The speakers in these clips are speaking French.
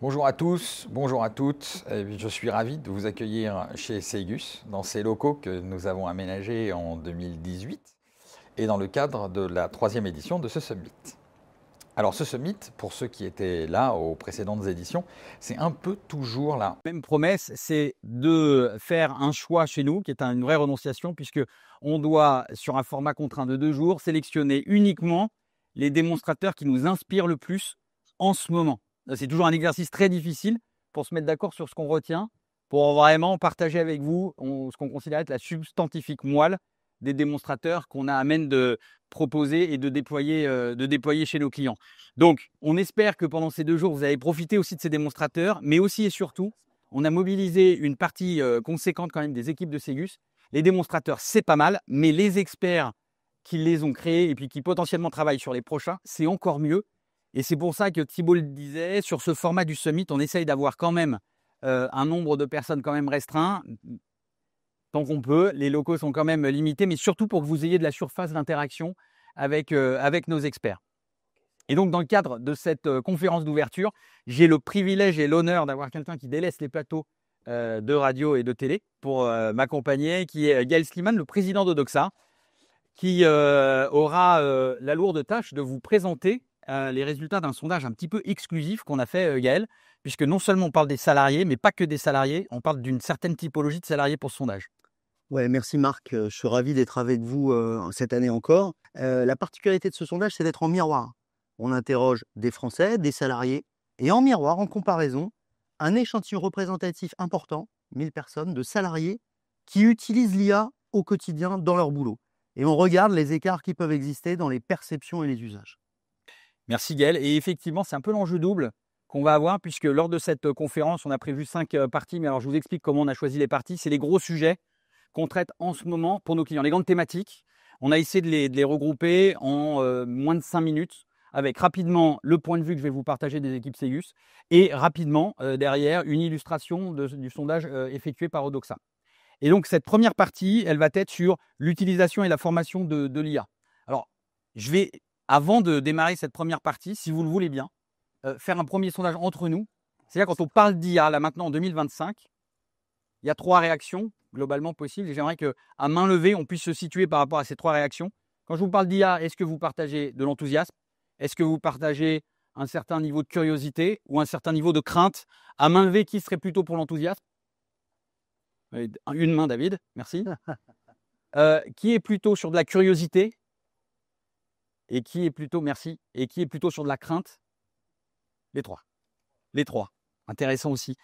Bonjour à tous, bonjour à toutes. Je suis ravi de vous accueillir chez Seigus, dans ces locaux que nous avons aménagés en 2018 et dans le cadre de la 3e édition de ce Summit. Alors ce Summit, pour ceux qui étaient là aux précédentes éditions, c'est un peu toujours la même promesse, c'est de faire un choix chez nous, qui est une vraie renonciation, puisqu'on doit, sur un format contraint de 2 jours, sélectionner uniquement les démonstrateurs qui nous inspirent le plus en ce moment. C'est toujours un exercice très difficile pour se mettre d'accord sur ce qu'on retient, pour vraiment partager avec vous ce qu'on considère être la substantifique moelle des démonstrateurs qu'on a à même de proposer et de déployer chez nos clients. Donc, on espère que pendant ces 2 jours, vous avez profité aussi de ces démonstrateurs, mais aussi et surtout, on a mobilisé une partie conséquente quand même des équipes de Seigus. Les démonstrateurs, c'est pas mal, mais les experts qui les ont créés et puis qui potentiellement travaillent sur les prochains, c'est encore mieux. Et c'est pour ça que Thibault le disait, sur ce format du Summit, on essaye d'avoir quand même un nombre de personnes quand même restreint, tant qu'on peut. Les locaux sont quand même limités, mais surtout pour que vous ayez de la surface d'interaction avec nos experts. Et donc, dans le cadre de cette conférence d'ouverture, j'ai le privilège et l'honneur d'avoir quelqu'un qui délaisse les plateaux de radio et de télé pour m'accompagner, qui est Gaël Sliman, le président de Doxa, qui aura la lourde tâche de vous présenter les résultats d'un sondage un petit peu exclusif qu'on a fait, Gaël, puisque non seulement on parle des salariés, mais pas que des salariés, on parle d'une certaine typologie de salariés pour ce sondage. Ouais, merci Marc, je suis ravi d'être avec vous cette année encore. La particularité de ce sondage, c'est d'être en miroir. On interroge des Français, des salariés, et en miroir, en comparaison, un échantillon représentatif important, 1000 personnes, de salariés qui utilisent l'IA au quotidien dans leur boulot. Et on regarde les écarts qui peuvent exister dans les perceptions et les usages. Merci Gaël. Et effectivement, c'est un peu l'enjeu double qu'on va avoir, puisque lors de cette conférence, on a prévu 5 parties, mais alors je vous explique comment on a choisi les parties. C'est les gros sujets qu'on traite en ce moment pour nos clients, les grandes thématiques. On a essayé de les regrouper en moins de 5 minutes, avec rapidement le point de vue que je vais vous partager des équipes Seigus et rapidement derrière une illustration du sondage effectué par Odoxa. Et donc cette première partie, elle va être sur l'utilisation et la formation de l'IA. Alors, je vais, avant de démarrer cette première partie, si vous le voulez bien, faire un premier sondage entre nous. C'est-à-dire quand on parle d'IA, là maintenant en 2025, il y a 3 réactions globalement possibles. Et j'aimerais qu'à main levée, on puisse se situer par rapport à ces 3 réactions. Quand je vous parle d'IA, est-ce que vous partagez de l'enthousiasme? Est-ce que vous partagez un certain niveau de curiosité ou un certain niveau de crainte? À main levée, qui serait plutôt pour l'enthousiasme? Une main, David, merci. Qui est plutôt sur de la curiosité? Et qui est plutôt, merci, et qui est plutôt sur de la crainte? Les 3. Les 3. Intéressant aussi.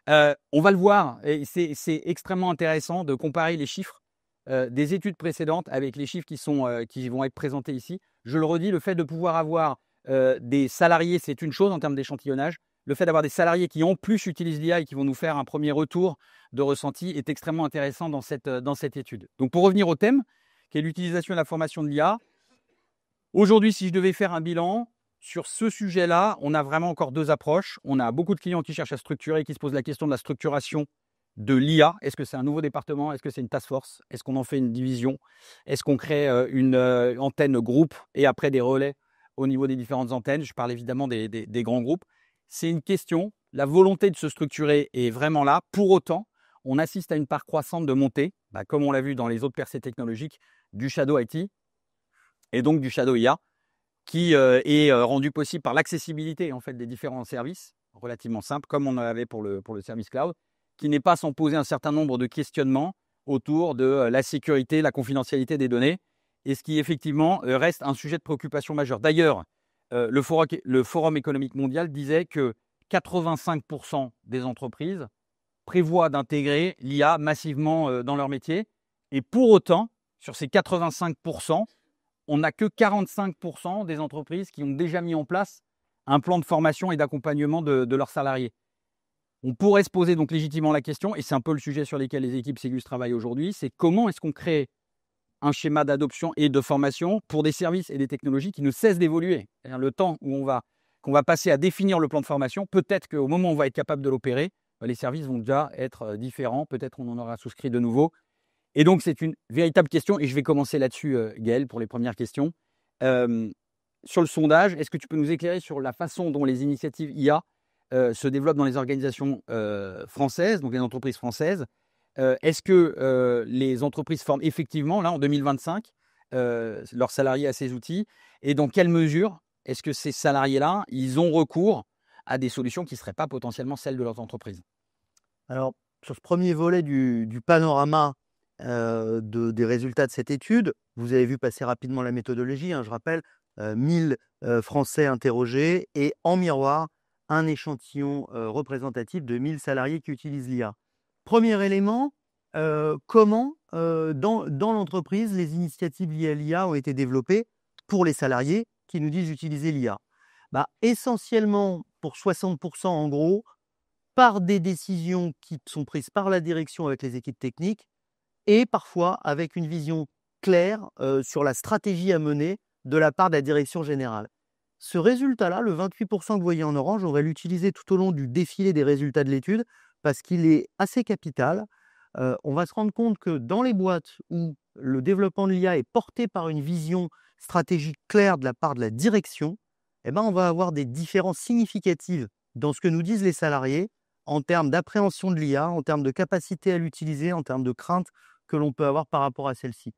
On va le voir, et c'est extrêmement intéressant de comparer les chiffres des études précédentes avec les chiffres qui vont être présentés ici. Je le redis, le fait de pouvoir avoir des salariés, c'est une chose en termes d'échantillonnage. Le fait d'avoir des salariés qui en plus utilisent l'IA et qui vont nous faire un premier retour de ressenti est extrêmement intéressant dans cette étude. Donc pour revenir au thème, qui est l'utilisation et la formation de l'IA, aujourd'hui, si je devais faire un bilan sur ce sujet-là, on a vraiment encore 2 approches. On a beaucoup de clients qui cherchent à structurer, qui se posent la question de la structuration de l'IA. Est-ce que c'est un nouveau département? Est-ce que c'est une task force? Est-ce qu'on en fait une division? Est-ce qu'on crée une antenne groupe et après des relais au niveau des différentes antennes? Je parle évidemment des grands groupes. C'est une question. La volonté de se structurer est vraiment là. Pour autant, on assiste à une part croissante de montée, comme on l'a vu dans les autres percées technologiques, du shadow IT et donc du shadow IA, qui est rendu possible par l'accessibilité en fait, des différents services, relativement simples, comme on avait pour le service cloud, qui n'est pas sans poser un certain nombre de questionnements autour de la sécurité, la confidentialité des données, et ce qui effectivement reste un sujet de préoccupation majeur. D'ailleurs, le Forum économique mondial disait que 85% des entreprises prévoient d'intégrer l'IA massivement dans leur métier, et pour autant, sur ces 85%, on n'a que 45% des entreprises qui ont déjà mis en place un plan de formation et d'accompagnement de leurs salariés. On pourrait se poser donc légitimement la question, et c'est un peu le sujet sur lequel les équipes Seigus travaillent aujourd'hui, c'est comment est-ce qu'on crée un schéma d'adoption et de formation pour des services et des technologies qui ne cessent d'évoluer. C'est-à-dire le temps où qu'on va passer à définir le plan de formation, peut-être qu'au moment où on va être capable de l'opérer, les services vont déjà être différents, peut-être on en aura souscrit de nouveaux. Et donc, c'est une véritable question, et je vais commencer là-dessus, Gaël, pour les premières questions. Sur le sondage, est-ce que tu peux nous éclairer sur la façon dont les initiatives IA se développent dans les organisations françaises, donc les entreprises françaises? Est-ce que les entreprises forment effectivement, là, en 2025, leurs salariés à ces outils? Et dans quelle mesure est-ce que ces salariés-là, ils ont recours à des solutions qui ne seraient pas potentiellement celles de leurs entreprises? Alors, sur ce premier volet du panorama des résultats de cette étude, vous avez vu passer rapidement la méthodologie, hein, je rappelle, 1000 Français interrogés et en miroir, un échantillon représentatif de 1000 salariés qui utilisent l'IA. Premier élément, comment dans l'entreprise, les initiatives liées à l'IA ont été développées pour les salariés qui nous disent utiliser l'IA? Bah, essentiellement, pour 60% en gros, par des décisions qui sont prises par la direction avec les équipes techniques et parfois avec une vision claire sur la stratégie à mener de la part de la direction générale. Ce résultat-là, le 28% que vous voyez en orange, on va l'utiliser tout au long du défilé des résultats de l'étude parce qu'il est assez capital. On va se rendre compte que dans les boîtes où le développement de l'IA est porté par une vision stratégique claire de la part de la direction, eh ben, on va avoir des différences significatives dans ce que nous disent les salariés en termes d'appréhension de l'IA, en termes de capacité à l'utiliser, en termes de crainte que l'on peut avoir par rapport à celle-ci.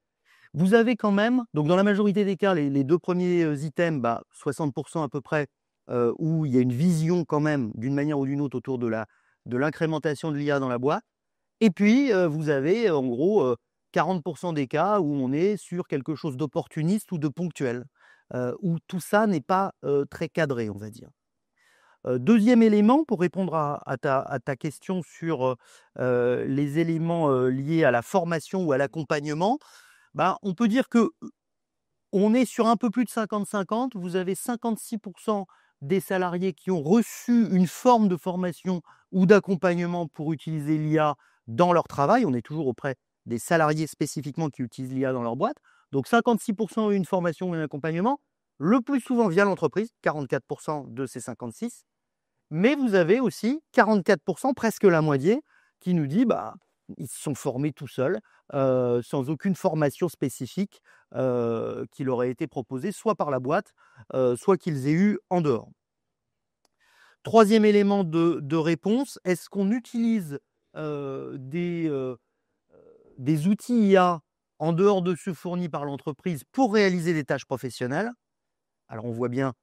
Vous avez quand même, donc dans la majorité des cas, les deux premiers items, 60% à peu près, où il y a une vision quand même, d'une manière ou d'une autre, autour de l'incrémentation de l'IA dans la boîte. Et puis, vous avez en gros 40% des cas où on est sur quelque chose d'opportuniste ou de ponctuel, où tout ça n'est pas très cadré, on va dire. Deuxième élément, pour répondre à ta question sur les éléments liés à la formation ou à l'accompagnement, on peut dire qu'on est sur un peu plus de 50-50. Vous avez 56% des salariés qui ont reçu une forme de formation ou d'accompagnement pour utiliser l'IA dans leur travail. On est toujours auprès des salariés spécifiquement qui utilisent l'IA dans leur boîte. Donc 56% ont eu une formation ou un accompagnement, le plus souvent via l'entreprise, 44% de ces 56%. Mais vous avez aussi 44%, presque la moitié, qui nous dit ils se sont formés tout seuls, sans aucune formation spécifique qui leur ait été proposée, soit par la boîte, soit qu'ils aient eu en dehors. Troisième élément de réponse, est-ce qu'on utilise des outils IA en dehors de ceux fournis par l'entreprise pour réaliser des tâches professionnelles? Alors on voit bien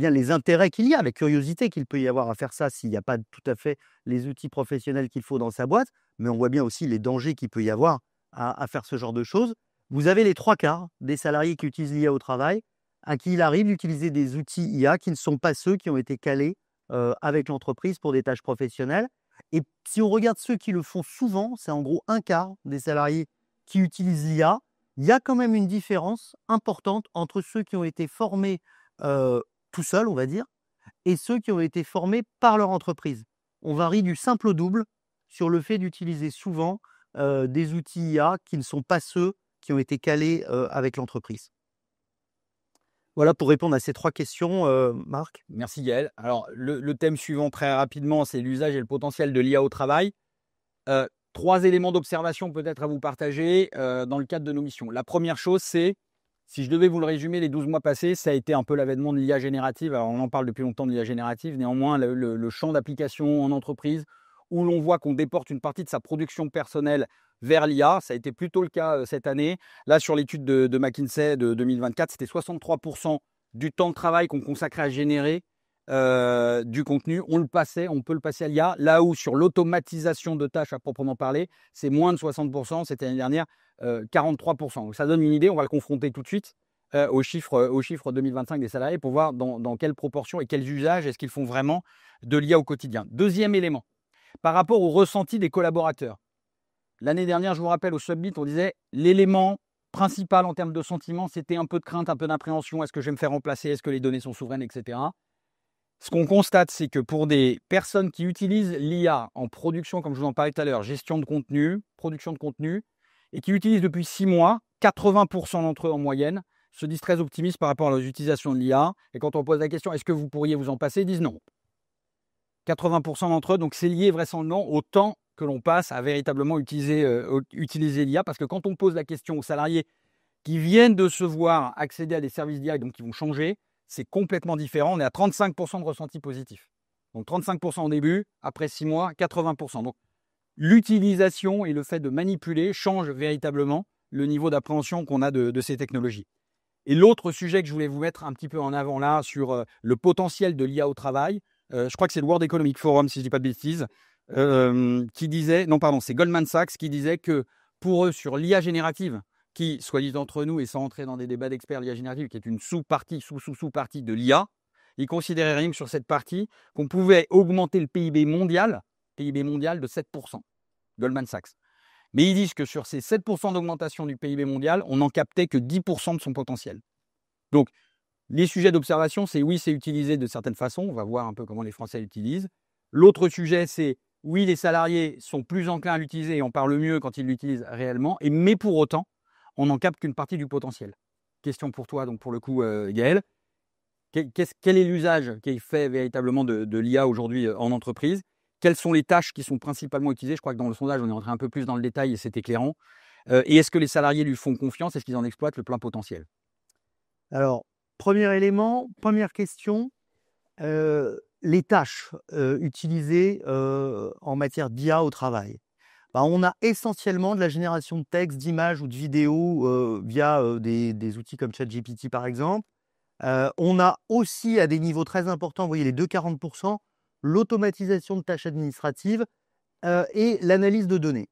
les intérêts qu'il y a, la curiosité qu'il peut y avoir à faire ça s'il n'y a pas tout à fait les outils professionnels qu'il faut dans sa boîte, mais on voit bien aussi les dangers qu'il peut y avoir à faire ce genre de choses. Vous avez les 3/4 des salariés qui utilisent l'IA au travail, à qui il arrive d'utiliser des outils IA qui ne sont pas ceux qui ont été calés avec l'entreprise pour des tâches professionnelles. Et si on regarde ceux qui le font souvent, c'est en gros 1/4 des salariés qui utilisent l'IA. Il y a quand même une différence importante entre ceux qui ont été formés tout seuls, on va dire, et ceux qui ont été formés par leur entreprise. On varie du simple au double sur le fait d'utiliser souvent des outils IA qui ne sont pas ceux qui ont été calés avec l'entreprise. Voilà pour répondre à ces 3 questions, Marc. Merci Gaël. Alors, le thème suivant très rapidement, c'est l'usage et le potentiel de l'IA au travail. 3 éléments d'observation peut-être à vous partager dans le cadre de nos missions. La première chose, c'est, si je devais vous le résumer, les 12 mois passés, ça a été un peu l'avènement de l'IA générative. Alors, on en parle depuis longtemps de l'IA générative. Néanmoins, le champ d'application en entreprise, où l'on voit qu'on déporte une partie de sa production personnelle vers l'IA, ça a été plutôt le cas cette année. Là, sur l'étude de McKinsey de 2024, c'était 63% du temps de travail qu'on consacrait à générer du contenu. On peut le passer à l'IA. Là où sur l'automatisation de tâches à proprement parler, c'est moins de 60%. C'était l'année dernière 43%. Donc ça donne une idée. On va le confronter tout de suite aux chiffres 2025 des salariés pour voir dans quelle proportion et quels usages est-ce qu'ils font vraiment de l'IA au quotidien. Deuxième élément, par rapport au ressenti des collaborateurs. L'année dernière, je vous rappelle, au Summit, on disait l'élément principal en termes de sentiment, c'était un peu de crainte, un peu d'appréhension. Est-ce que je vais me faire remplacer? Est-ce que les données sont souveraines, etc. Ce qu'on constate, c'est que pour des personnes qui utilisent l'IA en production, comme je vous en parlais tout à l'heure, gestion de contenu, production de contenu, et qui utilisent depuis 6 mois, 80% d'entre eux en moyenne se disent très optimistes par rapport à leur utilisation de l'IA. Et quand on pose la question, est-ce que vous pourriez vous en passer, ils disent non. 80% d'entre eux, donc c'est lié vraisemblablement au temps que l'on passe à véritablement utiliser l'IA, parce que quand on pose la question aux salariés qui viennent de se voir accéder à des services d'IA, donc qui vont changer, c'est complètement différent. On est à 35% de ressenti positif. Donc 35% au début, après 6 mois, 80%. Donc l'utilisation et le fait de manipuler changent véritablement le niveau d'appréhension qu'on a de ces technologies. Et l'autre sujet que je voulais vous mettre un petit peu en avant là, sur le potentiel de l'IA au travail, je crois que c'est le World Economic Forum, si je ne dis pas de bêtises, qui disait, non pardon, c'est Goldman Sachs qui disait que pour eux, sur l'IA générative, qui, soit dit entre nous et sans entrer dans des débats d'experts, l'IA générative, qui est une sous-partie, sous-partie de l'IA, ils considéraient rien que sur cette partie qu'on pouvait augmenter le PIB mondial de 7%, Goldman Sachs. Mais ils disent que sur ces 7% d'augmentation du PIB mondial, on n'en captait que 10% de son potentiel. Donc, les sujets d'observation, c'est oui, c'est utilisé de certaines façons. On va voir un peu comment les Français l'utilisent. L'autre sujet, c'est oui, les salariés sont plus enclins à l'utiliser et on parle mieux quand ils l'utilisent réellement. Mais pour autant, on n'en capte qu'une partie du potentiel. Question pour toi, donc pour le coup, Gaël. Quel est l'usage qui est fait véritablement de l'IA aujourd'hui en entreprise? Quelles sont les tâches qui sont principalement utilisées? Je crois que dans le sondage, on est rentré un peu plus dans le détail et c'est éclairant. Et est-ce que les salariés lui font confiance? Est-ce qu'ils en exploitent le plein potentiel? Alors, premier élément, première question, les tâches utilisées en matière d'IA au travail. Ben, on a essentiellement de la génération de texte, d'images ou de vidéos via des outils comme ChatGPT par exemple. On a aussi à des niveaux très importants, vous voyez les 2,40%, l'automatisation de tâches administratives et l'analyse de données.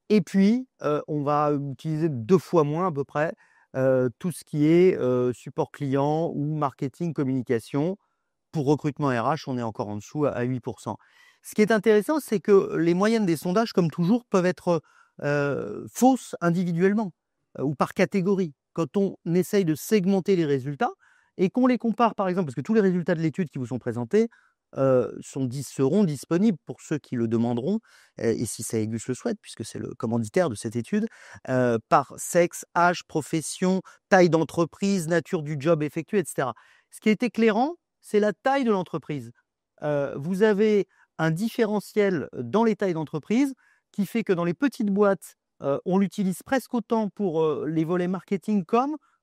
Et puis, on va utiliser 2 fois moins à peu près tout ce qui est support client ou marketing, communication. Pour recrutement RH, on est encore en dessous à 8%. Ce qui est intéressant, c'est que les moyennes des sondages, comme toujours, peuvent être fausses individuellement ou par catégorie. Quand on essaye de segmenter les résultats et qu'on les compare, par exemple, parce que tous les résultats de l'étude qui vous sont présentés seront disponibles pour ceux qui le demanderont, et si Saegus le souhaite, puisque c'est le commanditaire de cette étude, par sexe, âge, profession, taille d'entreprise, nature du job effectué, etc. Ce qui est éclairant, c'est la taille de l'entreprise. Vous avez un différentiel dans les tailles d'entreprise qui fait que dans les petites boîtes, on l'utilise presque autant pour les volets marketing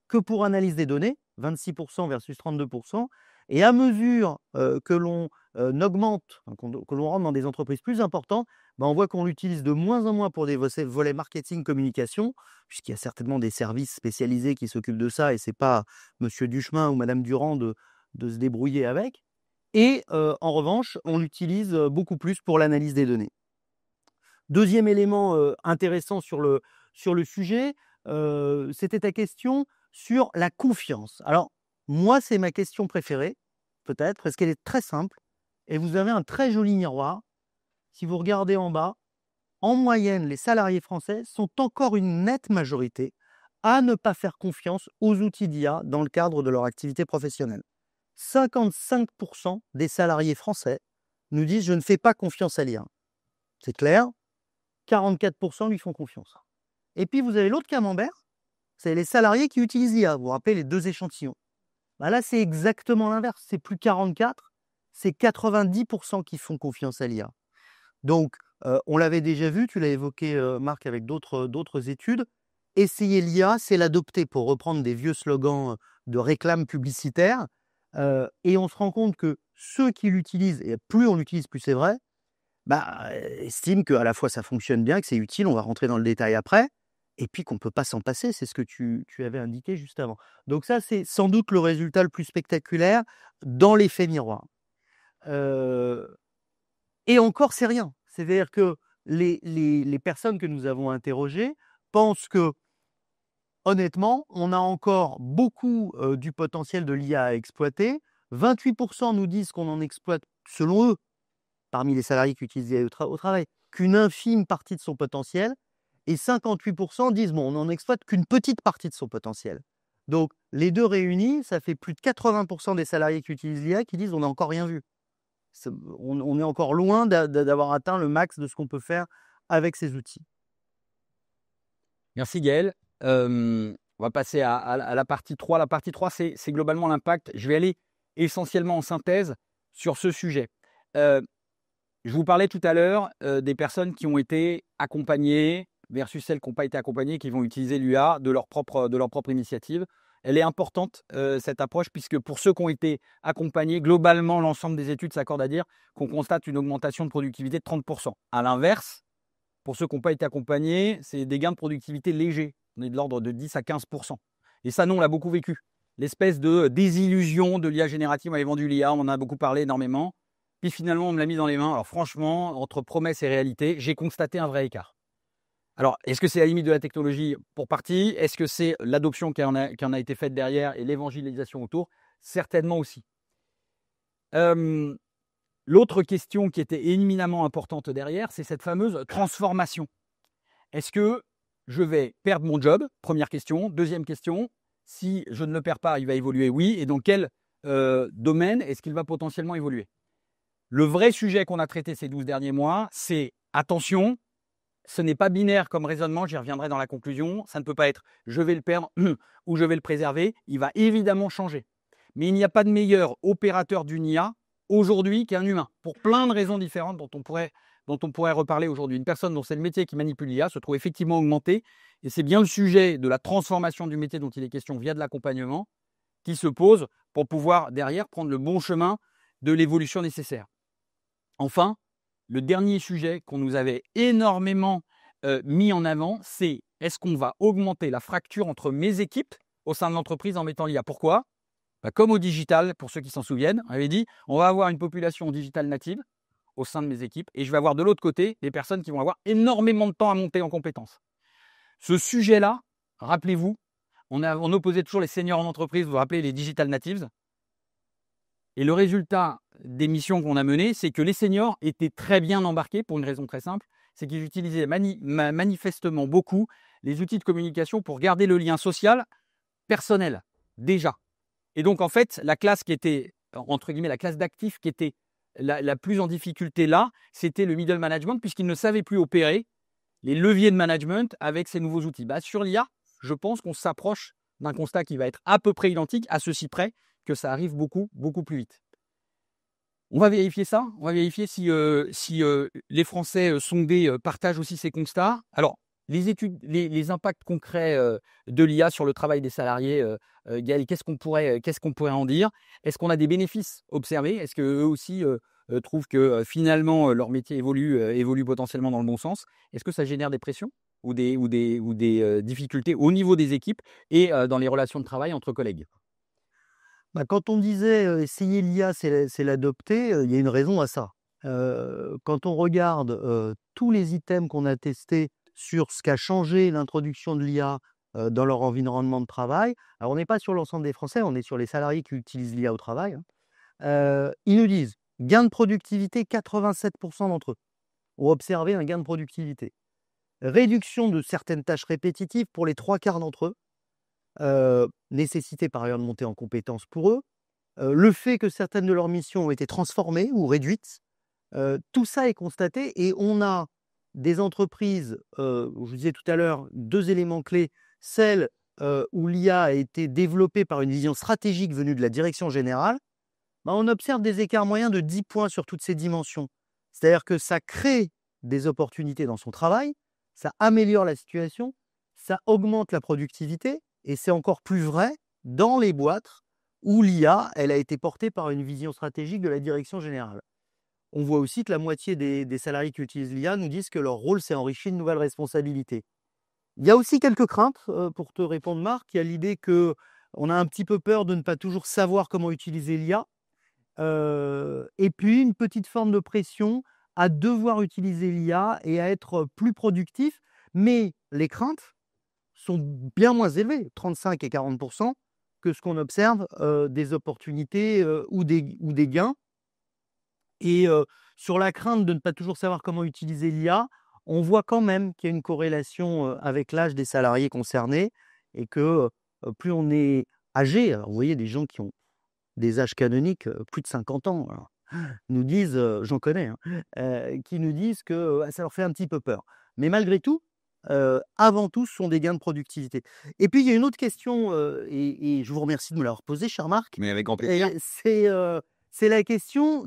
que pour analyse des données, 26% versus 32%. Et à mesure que l'on augmente, que l'on rentre dans des entreprises plus importantes, on voit qu'on l'utilise de moins en moins pour des volets marketing, communication, puisqu'il y a certainement des services spécialisés qui s'occupent de ça et ce n'est pas Monsieur Duchemin ou Madame Durand de se débrouiller avec. Et en revanche, on l'utilise beaucoup plus pour l'analyse des données. Deuxième élément intéressant sur le sujet, c'était ta question sur la confiance. Alors, moi, c'est ma question préférée, peut-être, parce qu'elle est très simple. Et vous avez un très joli miroir. Si vous regardez en bas, en moyenne, les salariés français sont encore une nette majorité à ne pas faire confiance aux outils d'IA dans le cadre de leur activité professionnelle. 55% des salariés français nous disent « je ne fais pas confiance à l'IA ». C'est clair, 44% lui font confiance. Et puis, vous avez l'autre camembert, c'est les salariés qui utilisent l'IA. Vous vous rappelez les 2 échantillons. Là, c'est exactement l'inverse. C'est plus 44, c'est 90% qui font confiance à l'IA. Donc, on l'avait déjà vu, tu l'as évoqué, Marc, avec d'autres études. Essayer l'IA, c'est l'adopter, pour reprendre des vieux slogans de réclame publicitaire. Et on se rend compte que ceux qui l'utilisent, et plus on l'utilise, plus c'est vrai, estiment qu'à la fois ça fonctionne bien, que c'est utile, on va rentrer dans le détail après, et puis qu'on ne peut pas s'en passer, c'est ce que tu avais indiqué juste avant. Donc ça, c'est sans doute le résultat le plus spectaculaire dans l'effet miroir. Et encore, c'est rien. C'est-à-dire que les personnes que nous avons interrogées pensent que, honnêtement, on a encore beaucoup du potentiel de l'IA à exploiter. 28% nous disent qu'on en exploite, selon eux, parmi les salariés qui utilisent l'IA au travail, qu'une infime partie de son potentiel. Et 58% disent bon, on n'en exploite qu'une petite partie de son potentiel. Donc, les deux réunis, ça fait plus de 80% des salariés qui utilisent l'IA qui disent on n'a encore rien vu. On est encore loin d'avoir atteint le max de ce qu'on peut faire avec ces outils. Merci Gaël. On va passer à la partie 3. La partie 3, c'est globalement l'impact. Je vais aller essentiellement en synthèse sur ce sujet. Je vous parlais tout à l'heure des personnes qui ont été accompagnées, versus celles qui n'ont pas été accompagnées, qui vont utiliser l'UA de leur propre initiative. Elle est importante, cette approche, puisque pour ceux qui ont été accompagnés, globalement, l'ensemble des études s'accordent à dire qu'on constate une augmentation de productivité de 30%. À l'inverse, pour ceux qui n'ont pas été accompagnés, c'est des gains de productivité légers. On est de l'ordre de 10 à 15%. Et ça, nous, on l'a beaucoup vécu. L'espèce de désillusion de l'IA générative. On avait vendu l'IA, on en a beaucoup parlé énormément. Puis finalement, on me l'a mis dans les mains. Alors franchement, entre promesses et réalité, j'ai constaté un vrai écart. Alors, est-ce que c'est la limite de la technologie pour partie? Est-ce que c'est l'adoption qui en a été faite derrière et l'évangélisation autour? Certainement aussi. L'autre question qui était éminemment importante derrière, c'est cette fameuse transformation. Est-ce que je vais perdre mon job? Première question. Deuxième question, si je ne le perds pas, il va évoluer, oui. Et dans quel domaine est-ce qu'il va potentiellement évoluer? Le vrai sujet qu'on a traité ces 12 derniers mois, c'est attention, ce n'est pas binaire comme raisonnement, j'y reviendrai dans la conclusion. Ça ne peut pas être je vais le perdre ou je vais le préserver. Il va évidemment changer. Mais il n'y a pas de meilleur opérateur d'une IA aujourd'hui qu'un humain, pour plein de raisons différentes dont on pourrait reparler aujourd'hui. Une personne dont c'est le métier qui manipule l'IA se trouve effectivement augmentée, et c'est bien le sujet de la transformation du métier dont il est question via de l'accompagnement qui se pose pour pouvoir derrière prendre le bon chemin de l'évolution nécessaire. Enfin, le dernier sujet qu'on nous avait énormément mis en avant, c'est est-ce qu'on va augmenter la fracture entre mes équipes au sein de l'entreprise en mettant l'IA? Pourquoi? Comme au digital, pour ceux qui s'en souviennent, on avait dit on va avoir une population digital native au sein de mes équipes et je vais avoir de l'autre côté des personnes qui vont avoir énormément de temps à monter en compétences. Ce sujet-là, rappelez-vous, on opposait toujours les seniors en entreprise, vous vous rappelez, les digital natives. Et le résultat des missions qu'on a menées, c'est que les seniors étaient très bien embarqués pour une raison très simple, c'est qu'ils utilisaient manifestement beaucoup les outils de communication pour garder le lien social personnel, déjà. Et donc, en fait, la classe qui était, entre guillemets, la classe d'actifs qui était la plus en difficulté là, c'était le middle management, puisqu'il ne savait plus opérer les leviers de management avec ces nouveaux outils. Sur l'IA, je pense qu'on s'approche d'un constat qui va être à peu près identique, à ceci près que ça arrive beaucoup, beaucoup plus vite. On va vérifier ça. On va vérifier si les Français sondés partagent aussi ces constats. Alors, les études, les impacts concrets de l'IA sur le travail des salariés, Gaël, qu'est-ce qu'on pourrait en dire? Est-ce qu'on a des bénéfices observés? Est-ce qu'eux aussi trouvent que finalement leur métier évolue potentiellement dans le bon sens? Est-ce que ça génère des pressions ou des difficultés au niveau des équipes et dans les relations de travail entre collègues? Quand on disait essayer l'IA, c'est l'adopter, il y a une raison à ça. Quand on regarde tous les items qu'on a testés sur ce qu'a changé l'introduction de l'IA dans leur environnement de travail, alors on n'est pas sur l'ensemble des Français, on est sur les salariés qui utilisent l'IA au travail. Ils nous disent gain de productivité, 87% d'entre eux ont observé un gain de productivité. Réduction de certaines tâches répétitives pour les 3/4 d'entre eux. Nécessité par ailleurs de monter en compétences pour eux, le fait que certaines de leurs missions ont été transformées ou réduites, tout ça est constaté et on a des entreprises, je vous disais tout à l'heure, 2 éléments clés, celles où l'IA a été développée par une vision stratégique venue de la direction générale, on observe des écarts moyens de 10 points sur toutes ces dimensions. C'est-à-dire que ça crée des opportunités dans son travail, ça améliore la situation, ça augmente la productivité. Et c'est encore plus vrai dans les boîtes où l'IA, elle a été portée par une vision stratégique de la direction générale. On voit aussi que la moitié des salariés qui utilisent l'IA nous disent que leur rôle s'est enrichi de nouvelles responsabilités. Il y a aussi quelques craintes, pour te répondre Marc. Il y a l'idée qu'on a un petit peu peur de ne pas toujours savoir comment utiliser l'IA. Et puis une petite forme de pression à devoir utiliser l'IA et à être plus productif. Mais les craintes sont bien moins élevés, 35 et 40%, que ce qu'on observe des opportunités ou des gains. Et sur la crainte de ne pas toujours savoir comment utiliser l'IA, on voit quand même qu'il y a une corrélation avec l'âge des salariés concernés et que plus on est âgé, alors vous voyez des gens qui ont des âges canoniques, plus de 50 ans, alors, nous disent, j'en connais, qui nous disent que ça leur fait un petit peu peur. Mais malgré tout, avant tout, ce sont des gains de productivité. Et puis, il y a une autre question, et je vous remercie de me l'avoir posée, cher Marc. Mais avec grand plaisir. C'est la question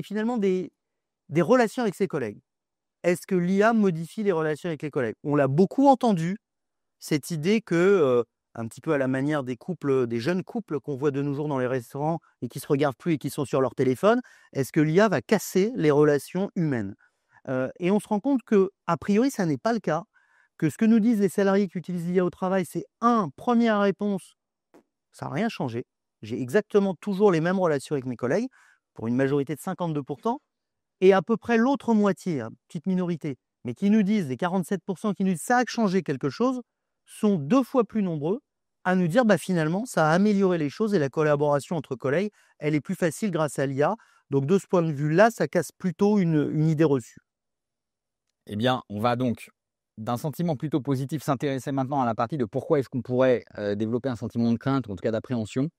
finalement des relations avec ses collègues. est-ce que l'IA modifie les relations avec les collègues? On l'a beaucoup entendu, cette idée que, un petit peu à la manière des couples, des jeunes couples qu'on voit de nos jours dans les restaurants et qui se regardent plus et qui sont sur leur téléphone, est-ce que l'IA va casser les relations humaines? Et on se rend compte qu'a priori, ça n'est pas le cas, que ce que nous disent les salariés qui utilisent l'IA au travail, c'est première réponse, ça n'a rien changé. J'ai exactement toujours les mêmes relations avec mes collègues, pour une majorité de 52%, et à peu près l'autre moitié, hein, petite minorité, mais qui nous disent, les 47% qui nous disent ça a changé quelque chose, sont 2 fois plus nombreux à nous dire finalement, ça a amélioré les choses et la collaboration entre collègues, elle est plus facile grâce à l'IA. Donc de ce point de vue-là, ça casse plutôt une idée reçue. Eh bien, on va donc, d'un sentiment plutôt positif, s'intéresser maintenant à la partie de pourquoi est-ce qu'on pourrait développer un sentiment de crainte, ou en tout cas d'appréhension,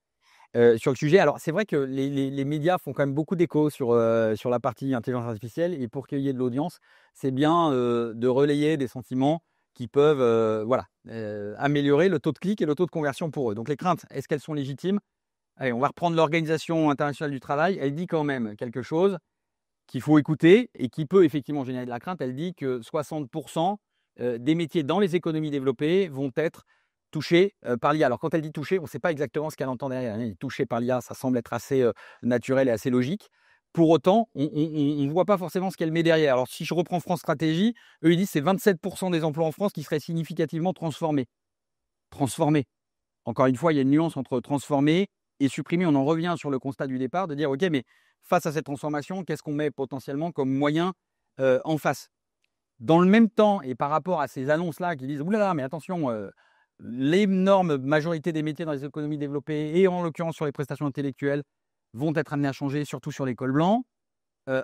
sur le sujet. Alors, c'est vrai que les médias font quand même beaucoup d'écho sur la partie intelligence artificielle, et pour qu'il y ait de l'audience, c'est bien de relayer des sentiments qui peuvent améliorer le taux de clic et le taux de conversion pour eux. Donc, les craintes, est-ce qu'elles sont légitimes? Allez, on va reprendre l'Organisation internationale du travail. Elle dit quand même quelque chose qu'il faut écouter et qui peut effectivement générer de la crainte. Elle dit que 60% des métiers dans les économies développées vont être touchés par l'IA. Alors, quand elle dit touché, on ne sait pas exactement ce qu'elle entend derrière. Touché par l'IA, ça semble être assez naturel et assez logique. Pour autant, on ne voit pas forcément ce qu'elle met derrière. Alors, si je reprends France Stratégie, eux, ils disent que c'est 27% des emplois en France qui seraient significativement transformés. Transformés. Encore une fois, il y a une nuance entre transformer et supprimer. On en revient sur le constat du départ, de dire, OK, mais face à cette transformation, qu'est-ce qu'on met potentiellement comme moyen en face? Dans le même temps, et par rapport à ces annonces-là qui disent « Oulala, mais attention, l'énorme majorité des métiers dans les économies développées, et en l'occurrence sur les prestations intellectuelles, vont être amenés à changer, surtout sur les cols blancs »,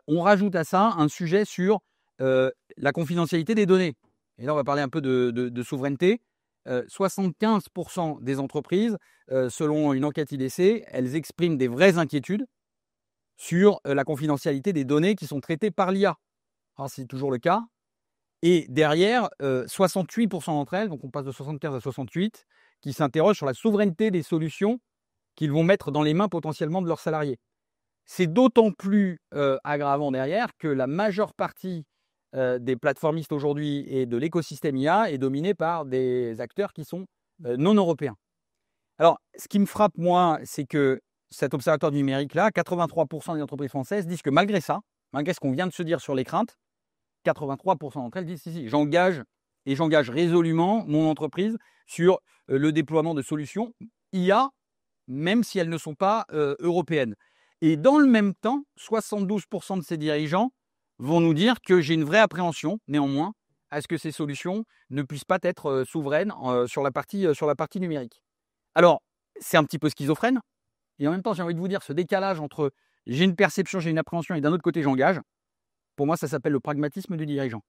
on rajoute à ça un sujet sur la confidentialité des données. Et là, on va parler un peu de souveraineté. 75% des entreprises, selon une enquête IDC, elles expriment des vraies inquiétudes sur la confidentialité des données qui sont traitées par l'IA. Alors, c'est toujours le cas. Et derrière, 68% d'entre elles, donc on passe de 75 à 68, qui s'interrogent sur la souveraineté des solutions qu'ils vont mettre dans les mains potentiellement de leurs salariés. C'est d'autant plus aggravant derrière que la majeure partie des plateformistes aujourd'hui et de l'écosystème IA est dominée par des acteurs qui sont non européens. Alors, ce qui me frappe, moi, c'est que cet observatoire du numérique-là, 83% des entreprises françaises disent que malgré ça, malgré ce qu'on vient de se dire sur les craintes, 83% d'entre elles disent si, j'engage résolument mon entreprise sur le déploiement de solutions IA, même si elles ne sont pas européennes. Et dans le même temps, 72% de ces dirigeants vont nous dire que j'ai une vraie appréhension, néanmoins, à ce que ces solutions ne puissent pas être souveraines sur la partie numérique. Alors, c'est un petit peu schizophrène, et en même temps, j'ai envie de vous dire, ce décalage entre j'ai une perception, j'ai une appréhension, et d'un autre côté, j'engage, pour moi, ça s'appelle le pragmatisme du dirigeant.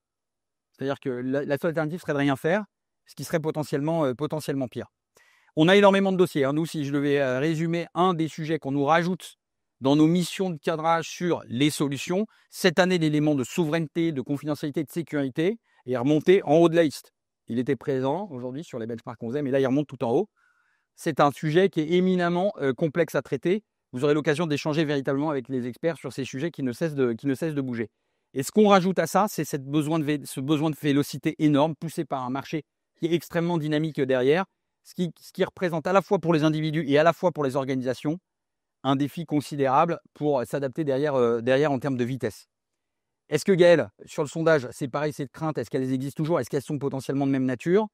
C'est-à-dire que la seule alternative serait de rien faire, ce qui serait potentiellement pire. On a énormément de dossiers. Nous, si je devais résumer un des sujets qu'on nous rajoute dans nos missions de cadrage sur les solutions, cette année, l'élément de souveraineté, de confidentialité, de sécurité est remonté en haut de la liste. Il était présent aujourd'hui sur les benchmarks qu'on faisait, mais là, il remonte tout en haut. C'est un sujet qui est éminemment complexe à traiter. Vous aurez l'occasion d'échanger véritablement avec les experts sur ces sujets qui ne cessent de bouger. Et ce qu'on rajoute à ça, c'est ce besoin de vélocité énorme, poussé par un marché qui est extrêmement dynamique derrière, ce qui représente à la fois pour les individus et à la fois pour les organisations un défi considérable pour s'adapter derrière en termes de vitesse. Est-ce que Gaël, sur le sondage, c'est pareil, cette crainte, est-ce qu'elles existent toujours? Est-ce qu'elles sont potentiellement de même nature?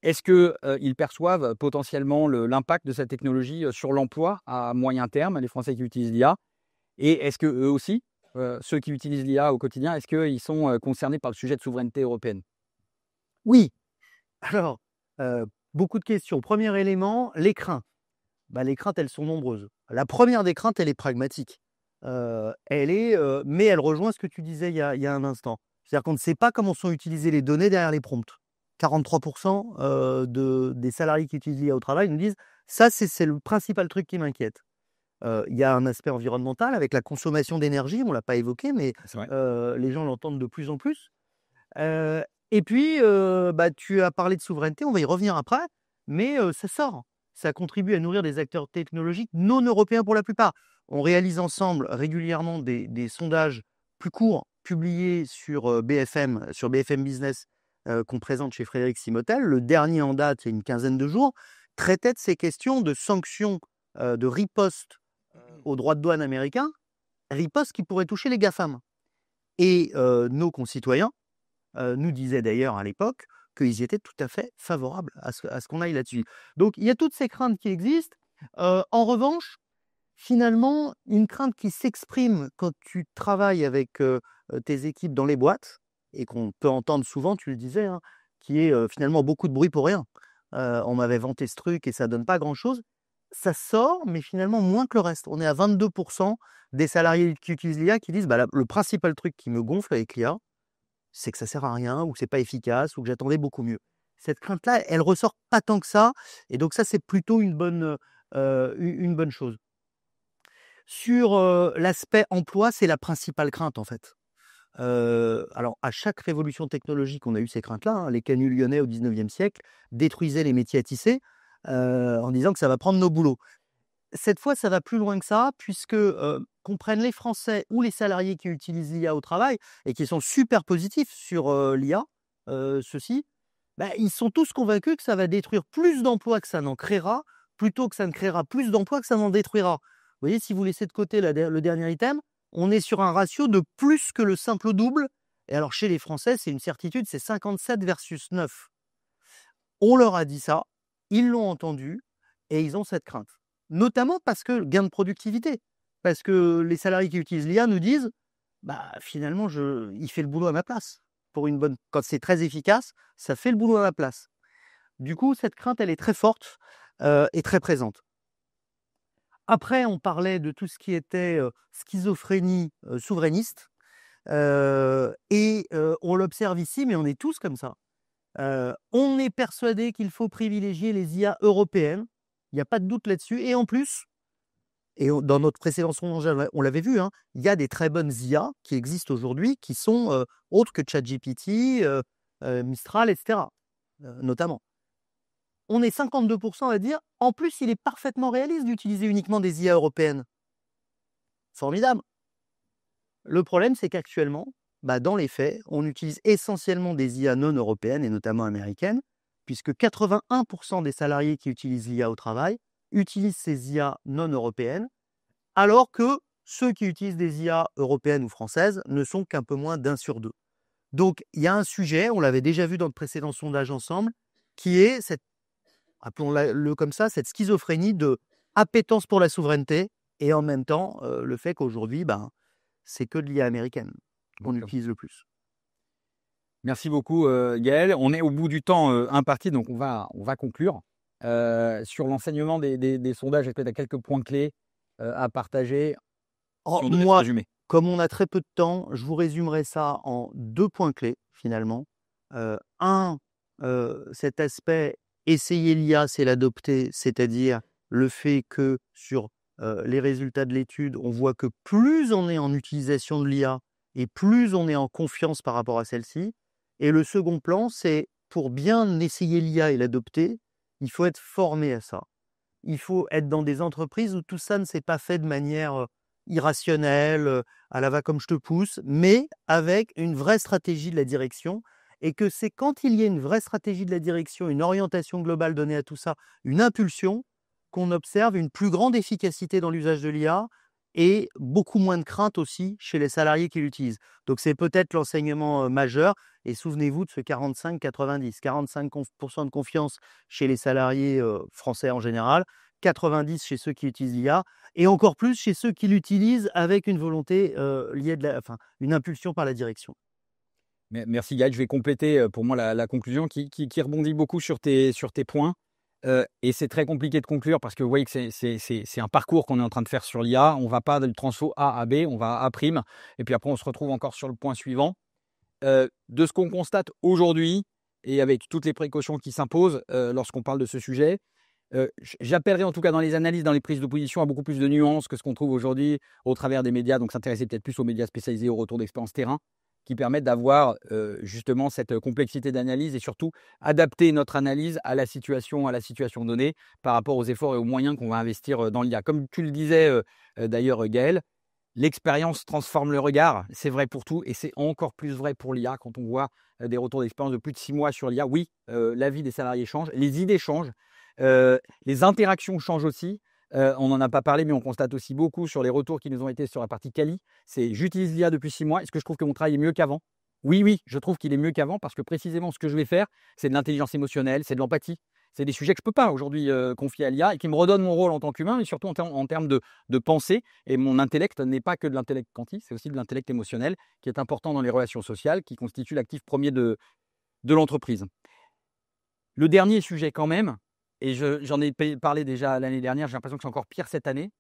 Est-ce qu'ils perçoivent potentiellement l'impact de cette technologie sur l'emploi à moyen terme, les Français qui utilisent l'IA? Et est-ce qu'eux aussi, ceux qui utilisent l'IA au quotidien, est-ce qu'ils sont concernés par le sujet de souveraineté européenne? Oui. Alors, beaucoup de questions. Premier élément, les craintes. Les craintes, elles sont nombreuses. La première des craintes, elle est pragmatique. Mais elle rejoint ce que tu disais il y a un instant. C'est-à-dire qu'on ne sait pas comment sont utilisées les données derrière les prompts. 43% des salariés qui utilisent l'IA au travail nous disent « ça, c'est le principal truc qui m'inquiète ». Il y a un aspect environnemental avec la consommation d'énergie, on ne l'a pas évoqué, mais les gens l'entendent de plus en plus. Et puis, tu as parlé de souveraineté, on va y revenir après, mais ça sort. Ça contribue à nourrir des acteurs technologiques non européens pour la plupart. On réalise ensemble régulièrement des sondages plus courts, publié sur BFM Business, qu'on présente chez Frédéric Simotel, le dernier en date, il y a une quinzaine de jours, traitait de ces questions de sanctions, de riposte aux droits de douane américains, riposte qui pourrait toucher les GAFAM. Et nos concitoyens nous disaient d'ailleurs à l'époque qu'ils étaient tout à fait favorables à ce qu'on aille là-dessus. Donc il y a toutes ces craintes qui existent. En revanche, finalement, une crainte qui s'exprime quand tu travailles avec tes équipes dans les boîtes, et qu'on peut entendre souvent, tu le disais, hein, qui est finalement beaucoup de bruit pour rien. On m'avait vanté ce truc et ça donne pas grand-chose. Ça sort, mais finalement moins que le reste. On est à 22% des salariés qui utilisent l'IA qui disent bah, le principal truc qui me gonfle avec l'IA, c'est que ça sert à rien, ou que c'est pas efficace, ou que j'attendais beaucoup mieux. Cette crainte-là, elle ressort pas tant que ça, et donc ça, c'est plutôt une bonne chose. Sur l'aspect emploi, c'est la principale crainte en fait. Alors, à chaque révolution technologique, on a eu ces craintes-là, hein. Les canuts lyonnais au 19e siècle détruisaient les métiers à tisser en disant que ça va prendre nos boulots. Cette fois, ça va plus loin que ça, puisque comprennent les Français ou les salariés qui utilisent l'IA au travail et qui sont super positifs sur l'IA, ceux-ci, bah, ils sont tous convaincus que ça va détruire plus d'emplois que ça n'en créera, plutôt que ça ne créera plus d'emplois que ça n'en détruira. Vous voyez, si vous laissez de côté le dernier item, on est sur un ratio de plus que le simple double. Et alors, chez les Français, c'est une certitude, c'est 57 versus 9. On leur a dit ça, ils l'ont entendu, et ils ont cette crainte. Notamment parce que gain de productivité. Parce que les salariés qui utilisent l'IA nous disent, bah, finalement, il fait le boulot à ma place. Quand c'est très efficace, ça fait le boulot à ma place. Du coup, cette crainte, elle est très forte et très présente. Après, on parlait de tout ce qui était schizophrénie souverainiste. Et on l'observe ici, mais on est tous comme ça. On est persuadé qu'il faut privilégier les IA européennes. Il n'y a pas de doute là-dessus. Et en plus, dans notre précédent sondage, on l'avait vu, hein, il y a des très bonnes IA qui existent aujourd'hui, qui sont autres que ChatGPT, Mistral, etc. Notamment. On est 52% à dire, en plus, il est parfaitement réaliste d'utiliser uniquement des IA européennes. Formidable. Le problème, c'est qu'actuellement, dans les faits, on utilise essentiellement des IA non européennes et notamment américaines, puisque 81% des salariés qui utilisent l'IA au travail utilisent ces IA non européennes, alors que ceux qui utilisent des IA européennes ou françaises ne sont qu'un peu moins d'1 sur 2. Donc, il y a un sujet, on l'avait déjà vu dans le précédent sondage ensemble, qui est cette, appelons-le comme ça, cette schizophrénie de appétence pour la souveraineté et en même temps le fait qu'aujourd'hui, c'est que de l'IA américaine qu'on utilise le plus. Merci beaucoup Gaël. On est au bout du temps imparti, donc on va conclure. Sur l'enseignement des sondages, est-ce que tu as quelques points clés à partager? Moi, comme on a très peu de temps, je vous résumerai ça en 2 points clés finalement. Cet aspect essayer l'IA, c'est l'adopter, c'est-à-dire le fait que sur les résultats de l'étude, on voit que plus on est en utilisation de l'IA et plus on est en confiance par rapport à celle-ci. Et le second plan, c'est pour bien essayer l'IA et l'adopter, il faut être formé à ça. Il faut être dans des entreprises où tout ça ne s'est pas fait de manière irrationnelle, à la va comme je te pousse, mais avec une vraie stratégie de la direction. Et que c'est quand il y a une vraie stratégie de la direction, une orientation globale donnée à tout ça, une impulsion, qu'on observe une plus grande efficacité dans l'usage de l'IA et beaucoup moins de crainte aussi chez les salariés qui l'utilisent. Donc c'est peut-être l'enseignement majeur. Et souvenez-vous de ce 45-90. 45% de confiance chez les salariés français en général, 90% chez ceux qui utilisent l'IA, et encore plus chez ceux qui l'utilisent avec une volonté liée une impulsion par la direction. Merci Gaël, je vais compléter pour moi la conclusion qui rebondit beaucoup sur tes points. Et c'est très compliqué de conclure parce que vous voyez que c'est un parcours qu'on est en train de faire sur l'IA. On ne va pas de transfo A à B, on va à A', et puis après on se retrouve encore sur le point suivant. De ce qu'on constate aujourd'hui, et avec toutes les précautions qui s'imposent lorsqu'on parle de ce sujet, j'appellerai en tout cas dans les analyses, dans les prises de position à beaucoup plus de nuances que ce qu'on trouve aujourd'hui au travers des médias, donc s'intéresser peut-être plus aux médias spécialisés, au retour d'expérience terrain, qui permettent d'avoir justement cette complexité d'analyse et surtout adapter notre analyse à la situation donnée par rapport aux efforts et aux moyens qu'on va investir dans l'IA. Comme tu le disais d'ailleurs Gaël, l'expérience transforme le regard. C'est vrai pour tout et c'est encore plus vrai pour l'IA quand on voit des retours d'expérience de plus de 6 mois sur l'IA. Oui, la vie des salariés change, les idées changent, les interactions changent aussi. On n'en a pas parlé, mais on constate aussi beaucoup sur les retours qui nous ont été sur la partie quali. C'est j'utilise l'IA depuis 6 mois. Est-ce que je trouve que mon travail est mieux qu'avant? Oui, je trouve qu'il est mieux qu'avant parce que précisément ce que je vais faire, c'est de l'intelligence émotionnelle, c'est de l'empathie. C'est des sujets que je ne peux pas aujourd'hui confier à l'IA et qui me redonnent mon rôle en tant qu'humain, mais surtout en termes de pensée. Et mon intellect n'est pas que de l'intellect quantique, c'est aussi de l'intellect émotionnel qui est important dans les relations sociales, qui constitue l'actif premier de l'entreprise. Le dernier sujet quand même, et j'en ai parlé déjà l'année dernière, j'ai l'impression que c'est encore pire cette année.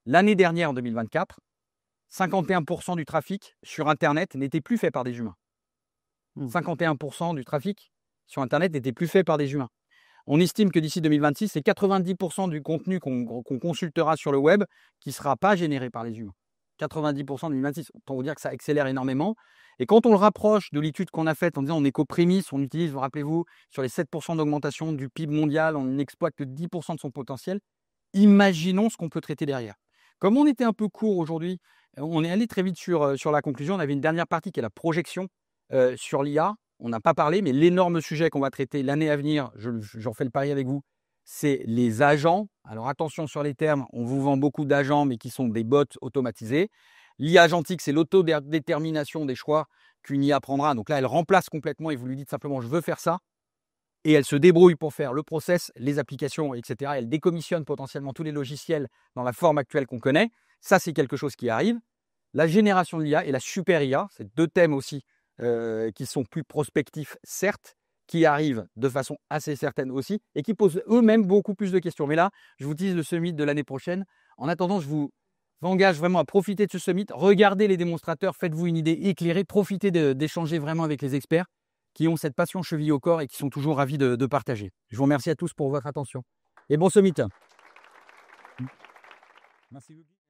L'année dernière, en 2024, 51% du trafic sur Internet n'était plus fait par des humains. 51% du trafic sur Internet n'était plus fait par des humains. On estime que d'ici 2026, c'est 90% du contenu qu'on consultera sur le web qui ne sera pas généré par les humains. 90% en 2026. Autant vous dire que ça accélère énormément. Et quand on le rapproche de l'étude qu'on a faite en disant on est qu'aux prémices, on utilise, vous rappelez-vous, sur les 7% d'augmentation du PIB mondial, on n'exploite que 10% de son potentiel, imaginons ce qu'on peut traiter derrière. Comme on était un peu court aujourd'hui, on est allé très vite sur la conclusion. On avait une dernière partie qui est la projection sur l'IA. On n'a pas parlé, mais l'énorme sujet qu'on va traiter l'année à venir, j'en fais le pari avec vous, c'est les agents. Alors attention sur les termes, on vous vend beaucoup d'agents, mais qui sont des bots automatisés. L'IA agentique, c'est l'autodétermination des choix qu'une IA prendra. Donc là, elle remplace complètement et vous lui dites simplement « je veux faire ça ». Et elle se débrouille pour faire le process, les applications, etc. Elle décommissionne potentiellement tous les logiciels dans la forme actuelle qu'on connaît. Ça, c'est quelque chose qui arrive. La génération de l'IA et la super IA, c'est deux thèmes aussi qui sont plus prospectifs, certes, qui arrivent de façon assez certaine aussi, et qui posent eux-mêmes beaucoup plus de questions. Mais là, je vous dis le summit de l'année prochaine. En attendant, je vous engage vraiment à profiter de ce summit. Regardez les démonstrateurs, faites-vous une idée éclairée, profitez d'échanger vraiment avec les experts qui ont cette passion cheville au corps et qui sont toujours ravis de partager. Je vous remercie à tous pour votre attention. Et bon summit. Merci beaucoup.